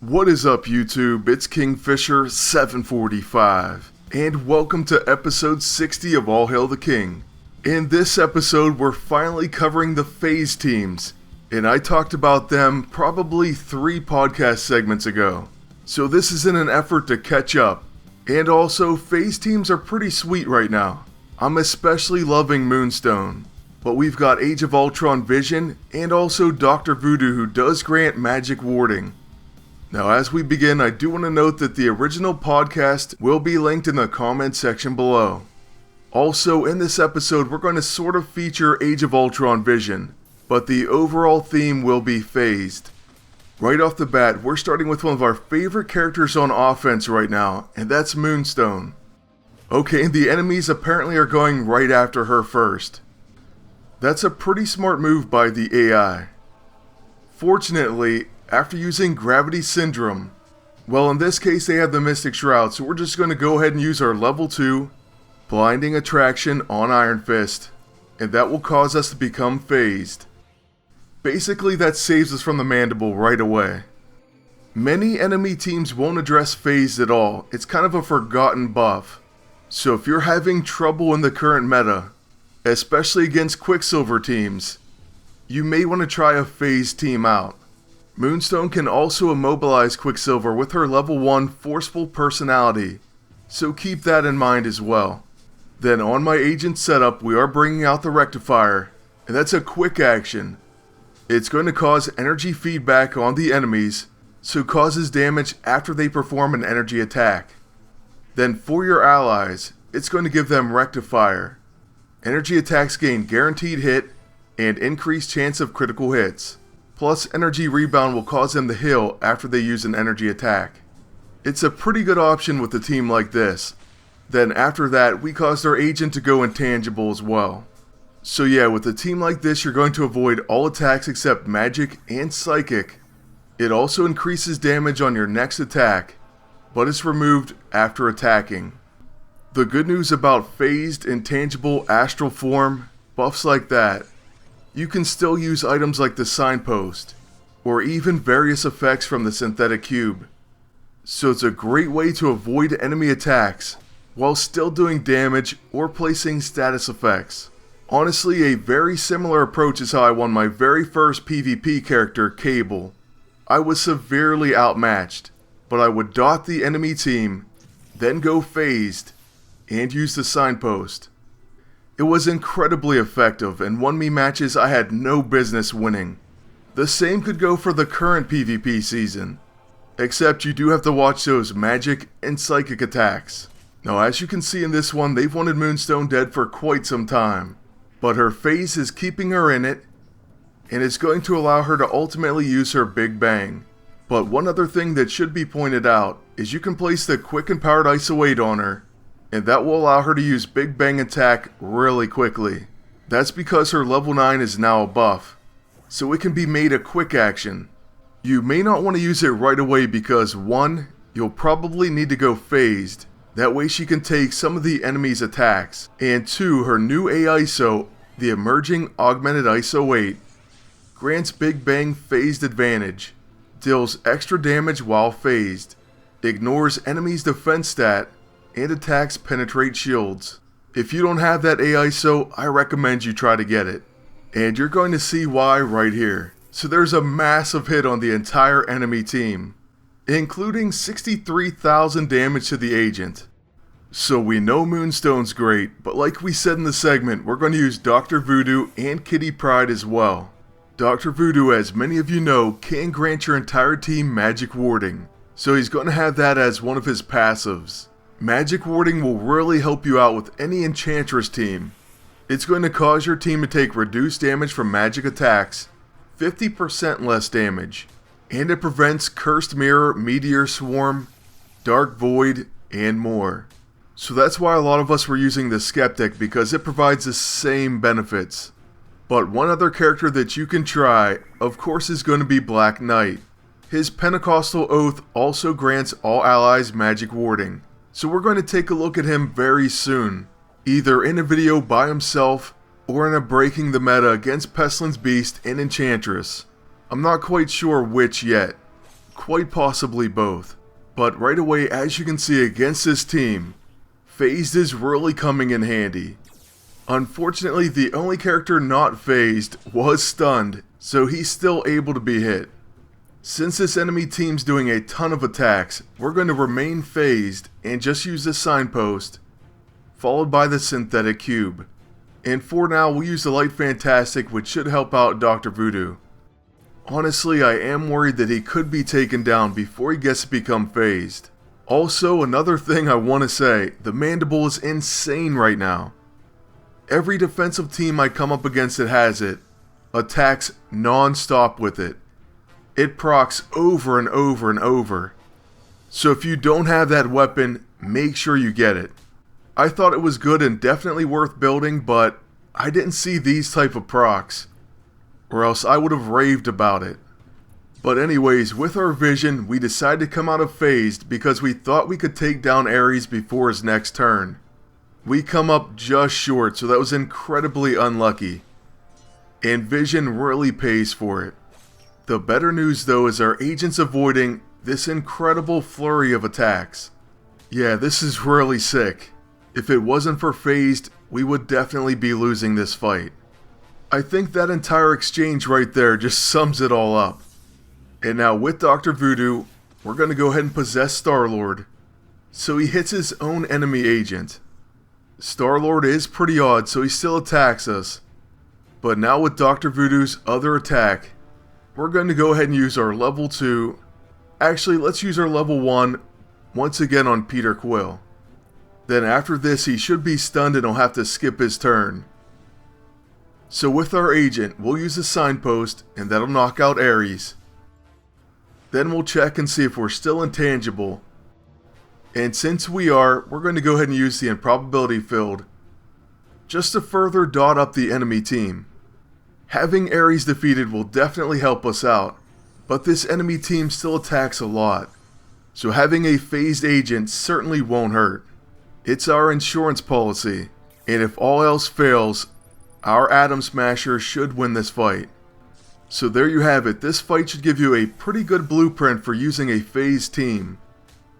What is up, YouTube? It's Kingfisher745, and welcome to episode 60 of All Hail the King. In this episode, we're finally covering the phase teams, and I talked about them probably 3 podcast segments ago. So this is in an effort to catch up, and also phase teams are pretty sweet right now. I'm especially loving Moonstone, but we've got Age of Ultron Vision, and also Dr. Voodoo, who does grant magic warding. Now, as we begin, I do want to note that the original podcast will be linked in the comment section below. Also, in this episode, we're going to sort of feature Age of Ultron Vision, but the overall theme will be phased. Right off the bat, we're starting with one of our favorite characters on offense right now, and that's Moonstone. Okay, and the enemies apparently are going right after her first. That's a pretty smart move by the AI. Fortunately, after using Gravity Syndrome, well, in this case they have the Mystic Shroud, so we're just going to go ahead and use our level 2 Blinding Attraction on Iron Fist, and that will cause us to become phased. Basically, that saves us from the Mandible right away. Many enemy teams won't address phased at all. It's kind of a forgotten buff. So if you're having trouble in the current meta, especially against Quicksilver teams, you may want to try a phased team out. Moonstone can also immobilize Quicksilver with her level 1 forceful personality, so keep that in mind as well. Then on my agent setup, we are bringing out the Rectifier, and that's a quick action. It's going to cause energy feedback on the enemies, so causes damage after they perform an energy attack. Then for your allies, it's going to give them Rectifier. Energy attacks gain guaranteed hit and increased chance of critical hits. Plus, Energy Rebound will cause them to heal after they use an energy attack. It's a pretty good option with a team like this. Then after that, we caused our agent to go intangible as well. So yeah, with a team like this, you're going to avoid all attacks except magic and psychic. It also increases damage on your next attack, but it's removed after attacking. The good news about phased, intangible, astral form, buffs like that, you can still use items like the signpost, or even various effects from the synthetic cube. So it's a great way to avoid enemy attacks, while still doing damage or placing status effects. Honestly, a very similar approach is how I won my very first PvP character, Cable. I was severely outmatched, but I would dot the enemy team, then go phased, and use the signpost. It was incredibly effective and won me matches I had no business winning. The same could go for the current PvP season, except you do have to watch those magic and psychic attacks. Now, as you can see in this one, they've wanted Moonstone dead for quite some time, but her phase is keeping her in it, and it's going to allow her to ultimately use her Big Bang. But one other thing that should be pointed out is you can place the Quick and Powered ISO 8 on her, and that will allow her to use Big Bang attack really quickly. That's because her level 9 is now a buff, so it can be made a quick action. You may not want to use it right away because 1, you'll probably need to go phased, that way she can take some of the enemy's attacks, and 2, her new AISO, the Emerging Augmented ISO 8, grants Big Bang phased advantage, deals extra damage while phased, ignores enemy's defense stat, and attacks penetrate shields. If you don't have that AISO, I recommend you try to get it. And you're going to see why right here. So there's a massive hit on the entire enemy team, including 63,000 damage to the agent. So we know Moonstone's great, but like we said in the segment, we're going to use Dr. Voodoo and Kitty Pryde as well. Dr. Voodoo, as many of you know, can grant your entire team magic warding, so he's going to have that as one of his passives. Magic warding will really help you out with any Enchantress team. It's going to cause your team to take reduced damage from magic attacks, 50% less damage, and it prevents Cursed Mirror, Meteor Swarm, Dark Void, and more. So that's why a lot of us were using the Skeptic, because it provides the same benefits. But one other character that you can try, of course, is going to be Black Knight. His Pentecostal Oath also grants all allies magic warding. So we're going to take a look at him very soon, either in a video by himself or in a Breaking the Meta against Pestilence Beast and Enchantress. I'm not quite sure which yet. Quite possibly both. But right away, as you can see against this team, phased is really coming in handy. Unfortunately, the only character not phased was stunned, so he's still able to be hit. Since this enemy team's doing a ton of attacks, we're going to remain phased and just use this signpost, followed by the synthetic cube. And for now, we'll use the light fantastic, which should help out Dr. Voodoo. Honestly, I am worried that he could be taken down before he gets to become phased. Also, another thing I want to say, the mandible is insane right now. Every defensive team I come up against that has it attacks non-stop with it. It procs over and over and over. So if you don't have that weapon, make sure you get it. I thought it was good and definitely worth building, but I didn't see these type of procs, or else I would have raved about it. But anyways, with our vision, we decided to come out of phased because we thought we could take down Ares before his next turn. We come up just short, so that was incredibly unlucky. And vision really pays for it. The better news though is our agent's avoiding this incredible flurry of attacks. Yeah, this is really sick. If it wasn't for phased, we would definitely be losing this fight. I think that entire exchange right there just sums it all up. And now with Dr. Voodoo, we're going to go ahead and possess Star-Lord. So he hits his own enemy agent. Star-Lord is pretty odd, so he still attacks us. But now with Dr. Voodoo's other attack, we're going to go ahead and use our level 2. Actually, let's use our level 1 once again on Peter Quill. Then after this, he should be stunned and he'll have to skip his turn. So with our agent, we'll use a signpost and that'll knock out Ares. Then we'll check and see if we're still intangible. And since we are, we're going to go ahead and use the improbability field just to further dot up the enemy team. Having Ares defeated will definitely help us out, but this enemy team still attacks a lot. So having a phased agent certainly won't hurt. It's our insurance policy, and if all else fails, our Atom Smasher should win this fight. So there you have it, this fight should give you a pretty good blueprint for using a phased team.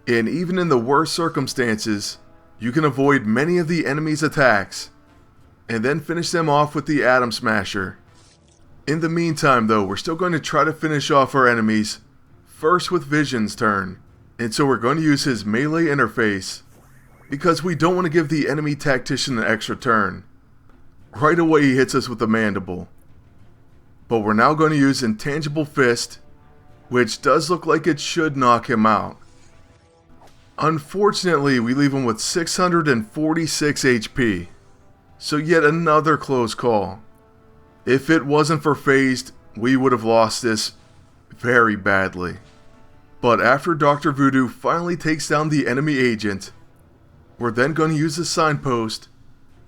And even in the worst circumstances, you can avoid many of the enemy's attacks, and then finish them off with the Atom Smasher. In the meantime though, we're still going to try to finish off our enemies, first with Vision's turn. And so we're going to use his melee interface, because we don't want to give the enemy tactician an extra turn. Right away he hits us with the mandible. But we're now going to use Intangible Fist, which does look like it should knock him out. Unfortunately, we leave him with 646 HP. So yet another close call. If it wasn't for phased, we would have lost this very badly. But after Dr. Voodoo finally takes down the enemy agent, we're then going to use the signpost,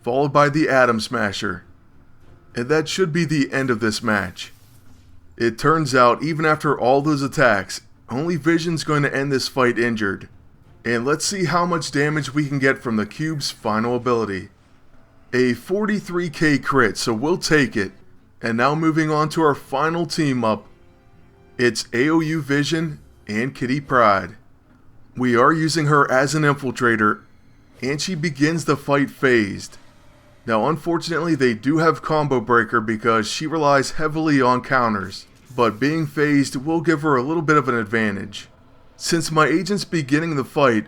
followed by the Atom Smasher. And that should be the end of this match. It turns out, even after all those attacks, only Vision's going to end this fight injured. And let's see how much damage we can get from the cube's final ability. A 43k crit, so we'll take it. And now moving on to our final team up. It's AoU Vision and Kitty Pryde. We are using her as an infiltrator, and she begins the fight phased. Now unfortunately they do have Combo Breaker because she relies heavily on counters, but being phased will give her a little bit of an advantage. Since my agent's beginning the fight,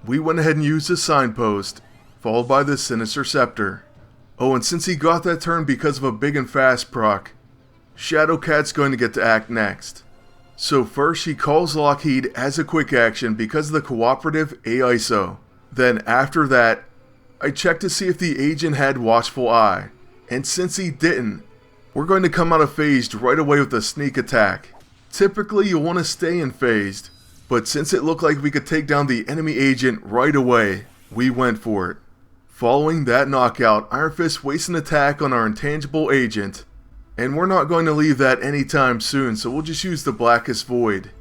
we went ahead and used the signpost, followed by the Sinister Scepter. Oh, and since he got that turn because of a big and fast proc, Shadowcat's going to get to act next. So first she calls Lockheed as a quick action because of the cooperative AISO. Then after that, I checked to see if the agent had Watchful Eye, and since he didn't, we're going to come out of phased right away with a sneak attack. Typically you'll want to stay in phased, but since it looked like we could take down the enemy agent right away, we went for it. Following that knockout, Iron Fist wastes an attack on our intangible agent, and we're not going to leave that anytime soon, so we'll just use the Blackest Void.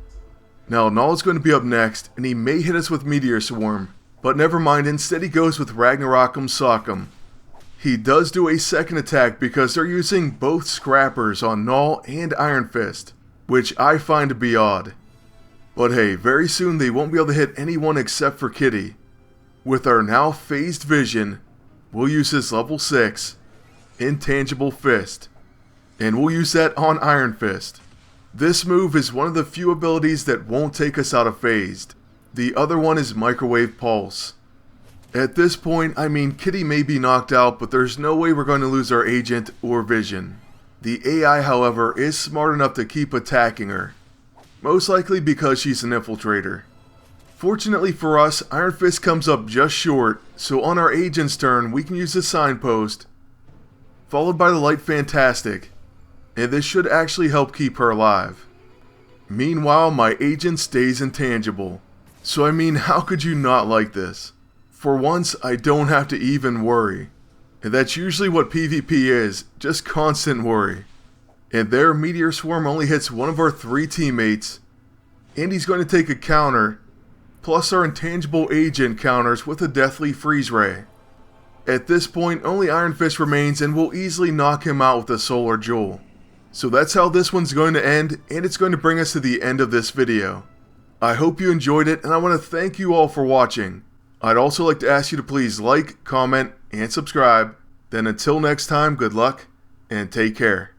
Now Null is going to be up next, and he may hit us with Meteor Swarm, but never mind, instead he goes with Ragnarok'em Sock'em. He does do a second attack because they're using both Scrappers on Null and Iron Fist, which I find to be odd. But hey, very soon they won't be able to hit anyone except for Kitty. With our now phased vision, we'll use his level 6 Intangible Fist, and we'll use that on Iron Fist. This move is one of the few abilities that won't take us out of phased. The other one is Microwave Pulse. At this point, I mean, Kitty may be knocked out, but there's no way we're going to lose our agent or vision. The AI, however, is smart enough to keep attacking her, most likely because she's an infiltrator. Fortunately for us, Iron Fist comes up just short, so on our agent's turn, we can use the signpost, followed by the light Fantastic, and this should actually help keep her alive. Meanwhile, my agent stays intangible, so I mean, how could you not like this? For once, I don't have to even worry. And that's usually what PvP is, just constant worry. And there, Meteor Swarm only hits one of our 3 teammates, and he's going to take a counter, plus our intangible agent counters with a Deathly Freeze Ray. At this point, only Iron Fist remains and we'll easily knock him out with a Solar Jewel. So that's how this one's going to end, and it's going to bring us to the end of this video. I hope you enjoyed it, and I want to thank you all for watching. I'd also like to ask you to please like, comment, and subscribe. Then until next time, good luck, and take care.